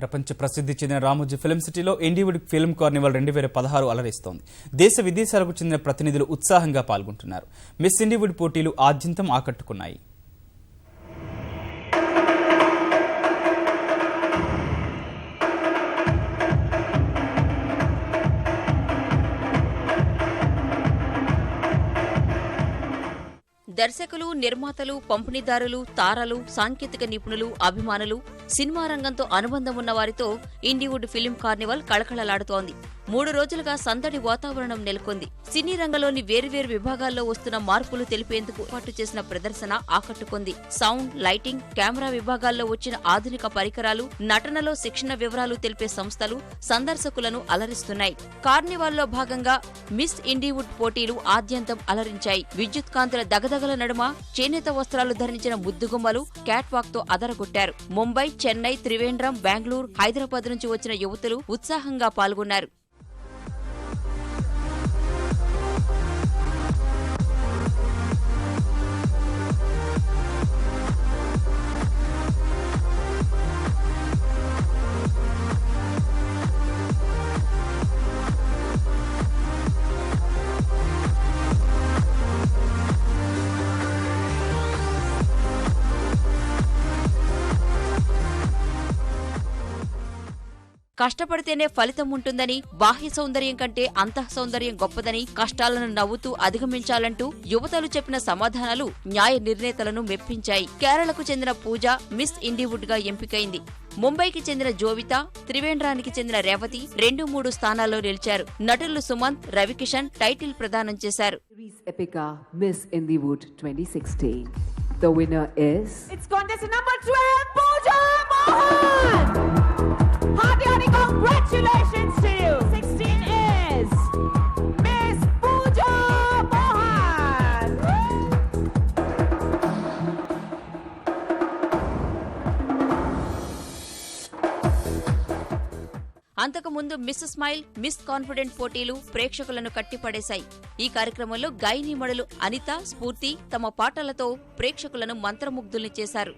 ప్రపంచ ప్రసిద్ధి చెందిన రామోజీ ఫిల్మ్ సిటీలో ఇండివుడ్ ఫిల్మ్ కార్నివాల్ 2016 అలరిస్తోంది. దేశ విదేశాలకు చెందిన ప్రతినిధులు ఉత్సాహంగా పాల్గొంటున్నారు. మిస్ ఇండివుడ్ పోటీలు ఆద్యంతం ఆకట్టుకున్నాయి. దర్శకులు, నిర్మాతలు, పంపిణీదారులు, తారలు, సాంకేతిక నిపుణులు, అభిమానులు, సినిమా రంగంతో అనుబంధం ఉన్న వారితో ఇండివుడ్ ఫిల్మ్ కార్నివాల్ కళకళలాడుతోంది. 3 రోజులుగా సందడి వాతావరణం నెలకొంది. సినీ రంగంలోని వేర్వేరు విభాగాల్లో వస్తున్న మార్పులు తెలిపేందుకు ఏర్పాటు చేసిన ప్రదర్శన ఆకట్టుకుంది. సౌండ్, లైటింగ్, కెమెరా విభాగాల్లో వచ్చిన ఆధునిక పరికరాలు, నటనలో శిక్షణ వివరాలు తెలిపే సంస్థలు సందర్శకులను అలరిస్తున్నాయి. కార్నివాల్లో భాగంగా మిస్ ఇండివుడ్ పోటీలు ఆద్యంతం అలరించాయి. విద్యుత్ కాంతుల దగదగల నడుమ చేనేత వస్త్రాలు ధరించిన ముద్దుగుమ్మలు క్యాట్ వాక్ తో అదరగొట్టారు. ముంబై, చెన్నై, త్రివేంద్రం, బెంగళూరు, హైదరాబాద్ నుంచి వచ్చిన యువతులు ఉత్సాహంగా పాల్గొన్నారు. కష్టపడితేనే ఫలితం ఉంటుందని, బాహ్య సౌందర్యం కంటే అంతః సౌందర్యం గొప్పదని, కష్టాలను నవ్వుతూ అధిగమించాలంటూ యువతలు చెప్పిన సమాధానాలు న్యాయ నిర్ణేతలను మెప్పించాయి. కేరళకు చెందిన పూజ మిస్ ఇండివుడ్ గా ఎంపికైంది. ముంబైకి చెందిన జోవిత, త్రివేంద్రానికి చెందిన రేవతి 2-3 స్థానాల్లో నిలిచారు. నటులు సుమంత్, రవికిషన్ టైటిల్ ప్రదానం చేశారు. Miss Indiwood 2016. The winner is... It's contestant number 12, Pooja Mohan! Hearty congratulations to you! 16 is Miss Pooja Mohan! అంతకుముందు మిస్ స్మైల్, మిస్ కాన్ఫిడెంట్ పోటీలు ప్రేక్షకులను కట్టిపడేశాయి. ఈ కార్యక్రమంలో గాయనీమణులు అనిత, స్ఫూర్తి తమ పాటలతో ప్రేక్షకులను మంత్రముగ్ధుల్ని చేశారు.